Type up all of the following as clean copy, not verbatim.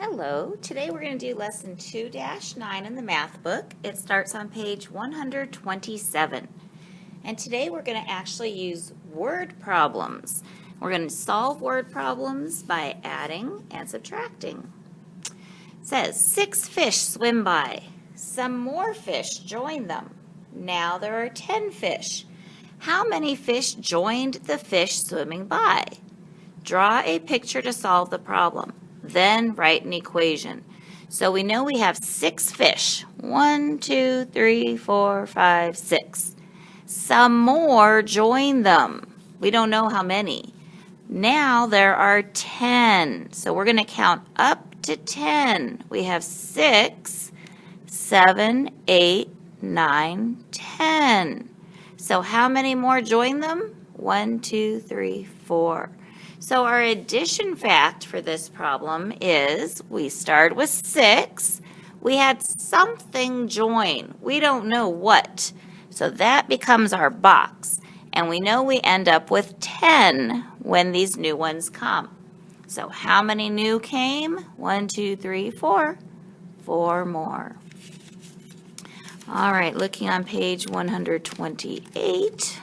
Hello, today we're going to do lesson 2-9 in the math book. It starts on page 127. And today we're going to actually use word problems. We're going to solve word problems by adding and subtracting. It says 6 fish swim by. Some more fish join them. Now there are 10 fish. How many fish joined the fish swimming by? Draw a picture to solve the problem. Then write an equation. So we know we have 6 fish. 1, 2, 3, 4, 5, 6. Some more join them. We don't know how many. Now there are 10. So we're going to count up to 10. We have 6, 7, 8, 9, 10. So how many more join them? 1, 2, 3, 4. So our addition fact for this problem is we start with 6. We had something join. We don't know what. So that becomes our box. And we know we end up with 10 when these new ones come. So how many new came? 1, 2, 3, 4. 4 more. All right, looking on page 128.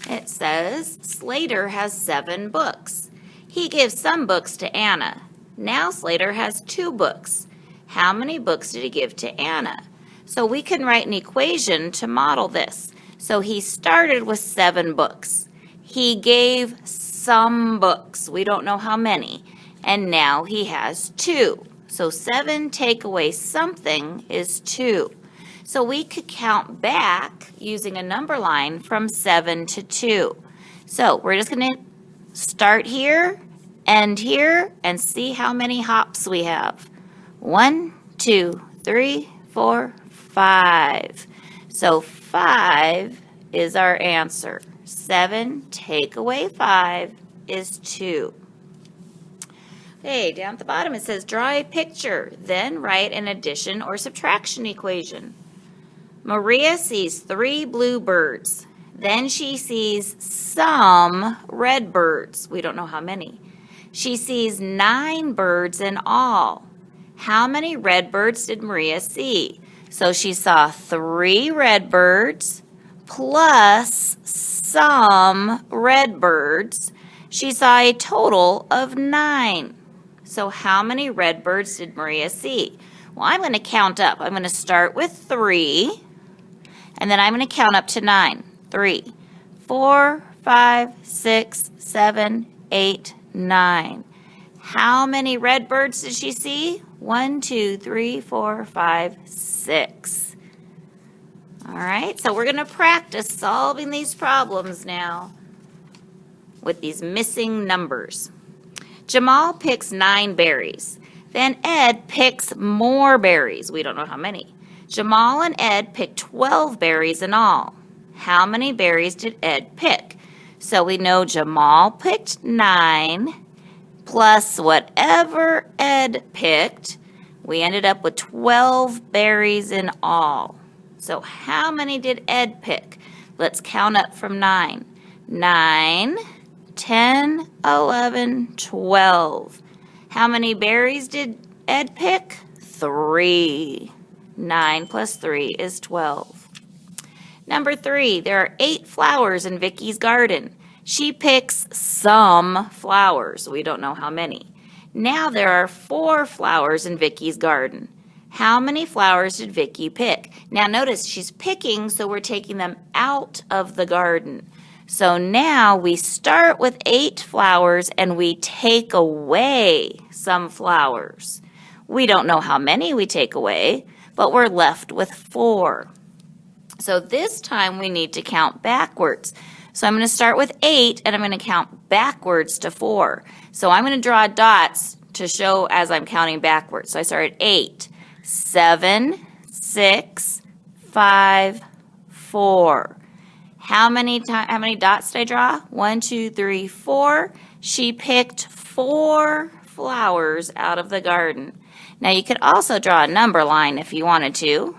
It says, Slater has 7 books. He gives some books to Anna. Now Slater has 2 books. How many books did he give to Anna? So we can write an equation to model this. So he started with 7 books. He gave some books. We don't know how many. And now he has 2. So 7 take away something is 2. So we could count back using a number line from 7 to 2. So we're just going to start here, end here, and see how many hops we have. 1, 2, 3, 4, 5. So 5 is our answer. 7 take away 5 is 2. Okay, down at the bottom it says draw a picture, then write an addition or subtraction equation. Maria sees 3 blue birds. Then she sees some red birds. We don't know how many. She sees 9 birds in all. How many red birds did Maria see? So she saw 3 red birds plus some red birds. She saw a total of 9. So how many red birds did Maria see? Well, I'm going to count up. I'm going to start with 3. And then I'm going to count up to 9. 3, 4, 5, 6, 7, 8, 9. How many red birds did she see? 1, 2, 3, 4, 5, 6. All right, so we're going to practice solving these problems now with these missing numbers. Jamal picks 9 berries. Then Ed picks more berries. We don't know how many. Jamal and Ed picked 12 berries in all. How many berries did Ed pick? So we know Jamal picked 9 plus whatever Ed picked. We ended up with 12 berries in all. So how many did Ed pick? Let's count up from 9. 9, 10, 11, 12. How many berries did Ed pick? 3. 9 plus 3 is 12. Number 3, there are 8 flowers in Vicky's garden. She picks some flowers. We don't know how many. Now there are 4 flowers in Vicky's garden. How many flowers did Vicky pick? Now notice she's picking, so we're taking them out of the garden. So now we start with 8 flowers and we take away some flowers. We don't know how many we take away, but we're left with 4. So this time we need to count backwards. So I'm going to start with 8 and I'm going to count backwards to 4. So I'm going to draw dots to show as I'm counting backwards. So I start at 8, 7, 6, 5, 4. How many dots did I draw? 1, 2, 3, 4. She picked 4 flowers out of the garden. Now you could also draw a number line if you wanted to.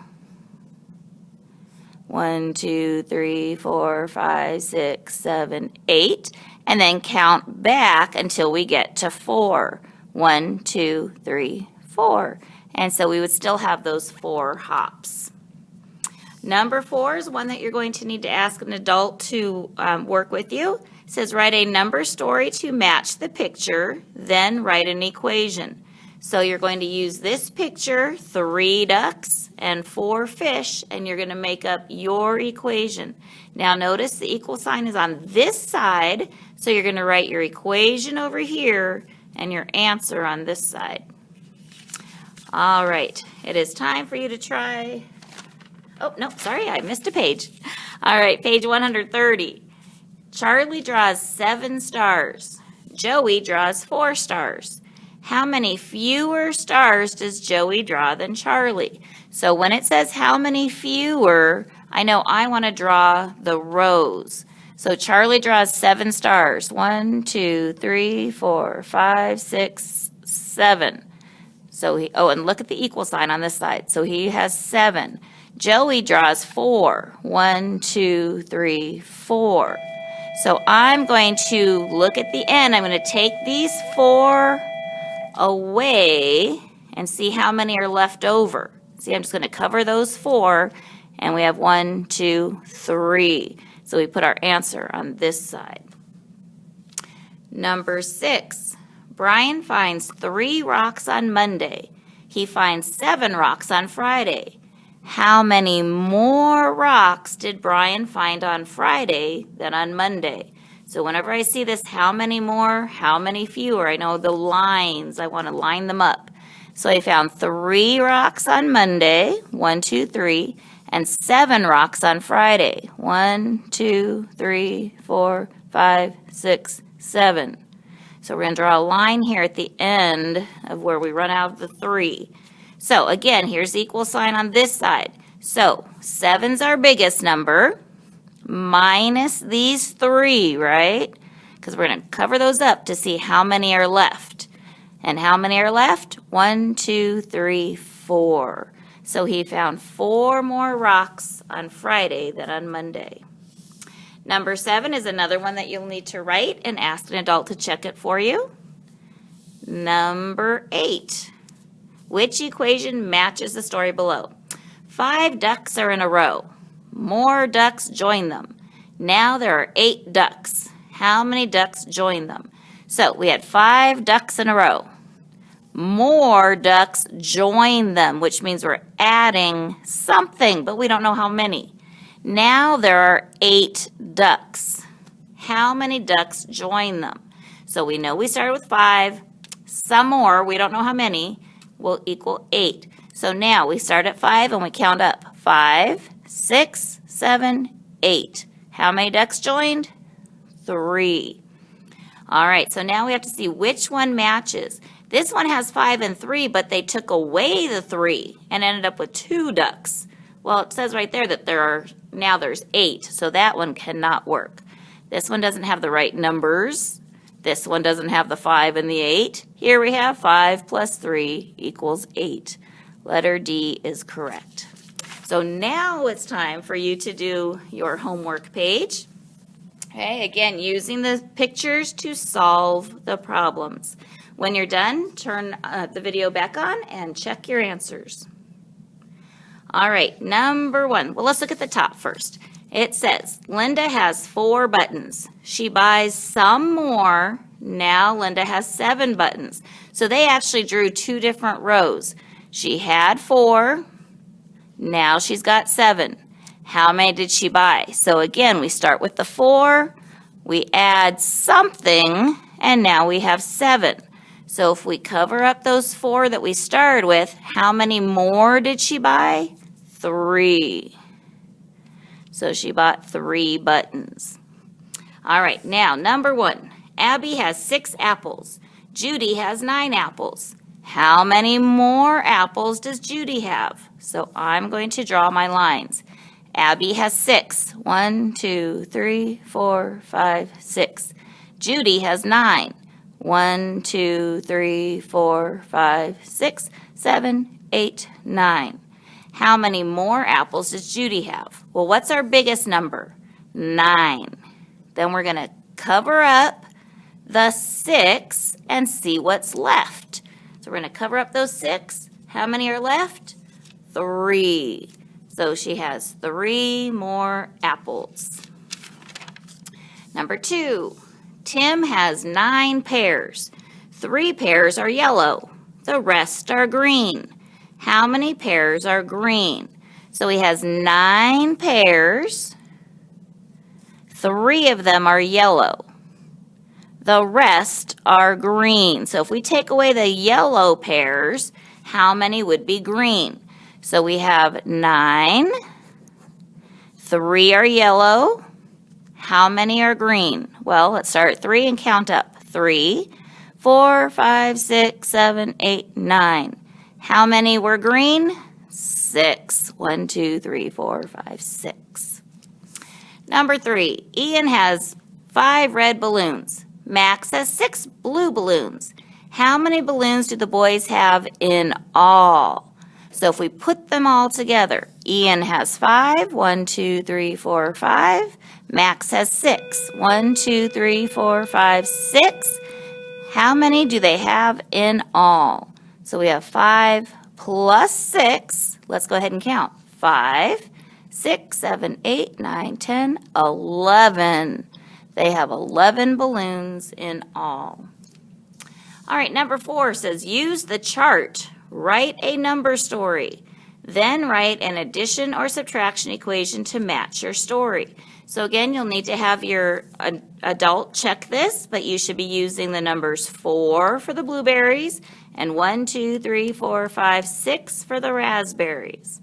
1, 2, 3, 4, 5, 6, 7, 8. And then count back until we get to 4. 1, 2, 3, 4. And so we would still have those 4 hops. Number 4 is one that you're going to need to ask an adult to work with you. It says write a number story to match the picture, then write an equation. So you're going to use this picture, 3 ducks and 4 fish, and you're going to make up your equation. Now notice the equal sign is on this side, so you're going to write your equation over here and your answer on this side. All right, it is time for you to try. Oh, no, sorry, I missed a page. All right, page 130. Charlie draws 7 stars. Joey draws 4 stars. How many fewer stars does Joey draw than Charlie? So when it says how many fewer, I know I want to draw the rows. So Charlie draws 7 stars. 1, 2, 3, 4, 5, 6, 7. So and look at the equal sign on this side. So he has 7. Joey draws 4. 1, 2, 3, 4. So I'm going to look at the end. I'm going to take these 4 away and see how many are left over. See, I'm just going to cover those 4, and we have 1, 2, 3. So we put our answer on this side. Number 6, Brian finds 3 rocks on Monday. He finds 7 rocks on Friday. How many more rocks did Brian find on Friday than on Monday? So whenever I see this, how many more, how many fewer, I know the lines, I want to line them up. So I found 3 rocks on Monday, 1, 2, 3, and 7 rocks on Friday, 1, 2, 3, 4, 5, 6, 7. So we're going to draw a line here at the end of where we run out of the 3. So again, here's the equal sign on this side. So 7's our biggest number, minus these 3, right? Because we're going to cover those up to see how many are left. And how many are left? 1, 2, 3, 4. So he found 4 more rocks on Friday than on Monday. Number 7 is another one that you'll need to write and ask an adult to check it for you. Number 8. Which equation matches the story below? 5 ducks are in a row. More ducks join them. Now there are 8 ducks. How many ducks join them? So we had 5 ducks in a row. More ducks join them, which means we're adding something, but we don't know how many. Now there are 8 ducks. How many ducks join them? So we know we started with 5. Some more, we don't know how many, will equal 8. So now we start at 5 and we count up. 5, 6, 7, 8. How many ducks joined? 3. All right, so now we have to see which one matches. This one has 5 and 3, but they took away the 3 and ended up with 2 ducks. Well, it says right there that there's 8, so that one cannot work. This one doesn't have the right numbers. This one doesn't have the 5 and the 8. Here we have 5 plus 3 equals 8. Letter D is correct. So now it's time for you to do your homework page. Okay, again, using the pictures to solve the problems. When you're done, turn the video back on and check your answers. All right, number 1. Well, let's look at the top first. It says, Linda has 4 buttons. She buys some more. Now Linda has 7 buttons. So they actually drew 2 different rows. She had 4. Now she's got 7. How many did she buy? So again, we start with the 4. We add something, and now we have 7. So if we cover up those 4 that we started with, how many more did she buy? 3. So she bought 3 buttons. All right, now number 1. Abby has 6 apples. Judy has 9 apples. How many more apples does Judy have? So I'm going to draw my lines. Abby has 6. 1, 2, 3, 4, 5, 6. Judy has 9. 1, 2, 3, 4, 5, 6, 7, 8, 9. How many more apples does Judy have? Well, what's our biggest number? 9. Then we're going to cover up the 6 and see what's left. So we're going to cover up those 6. How many are left? 3. So she has 3 more apples. Number 2, Tim has 9 pears. 3 pears are yellow. The rest are green. How many pears are green? So he has 9 pears. 3 of them are yellow. The rest are green. So if we take away the yellow pears, how many would be green? So we have 9. 3 are yellow. How many are green? Well, let's start at 3 and count up. 3, 4, 5, 6, 7, 8, 9. How many were green? 6. 1, 2, 3, 4, 5, 6. Number 3, Ian has 5 red balloons. Max has 6 blue balloons. How many balloons do the boys have in all? So if we put them all together, Ian has 5. 1, 2, 3, 4, 5. Max has 6. 1, 2, 3, 4, 5, 6. How many do they have in all? So we have 5 plus 6. Let's go ahead and count. 5, 6, 7, 8, 9, 10, 11. They have 11 balloons in all. All right, number 4 says use the chart. Write a number story. Then write an addition or subtraction equation to match your story. So again, you'll need to have your adult check this, but you should be using the numbers 4 for the blueberries and 1, 2, 3, 4, 5, 6 for the raspberries.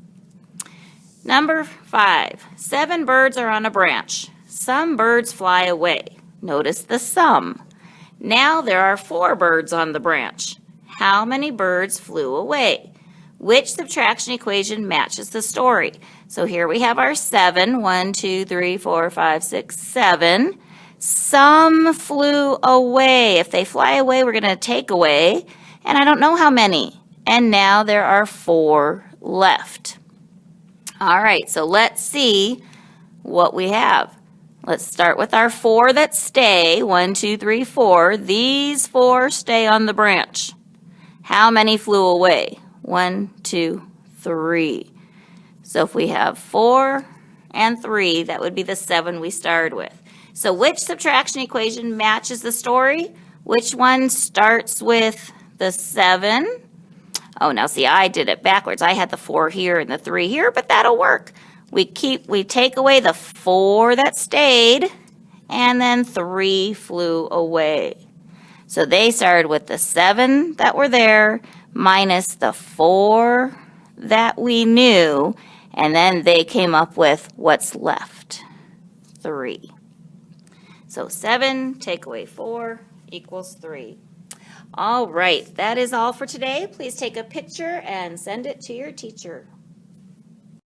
Number 5, 7 birds are on a branch. Some birds fly away. Notice the sum. Now there are 4 birds on the branch. How many birds flew away? Which subtraction equation matches the story? So here we have our 7. 1, 2, 3, 4, 5, 6, 7. Some flew away. If they fly away, we're going to take away. And I don't know how many. And now there are 4 left. All right, so let's see what we have. Let's start with our 4 that stay. 1, 2, 3, 4. These 4 stay on the branch. How many flew away? 1, 2, 3. So if we have 4 and 3, that would be the 7 we started with. So which subtraction equation matches the story? Which one starts with the 7? Oh, now see, I did it backwards. I had the 4 here and the 3 here, but that'll work. We take away the 4 that stayed, and then 3 flew away. So they started with the 7 that were there minus the 4 that we knew, and then they came up with what's left, 3. So 7 take away 4 equals 3. All right, that is all for today. Please take a picture and send it to your teacher.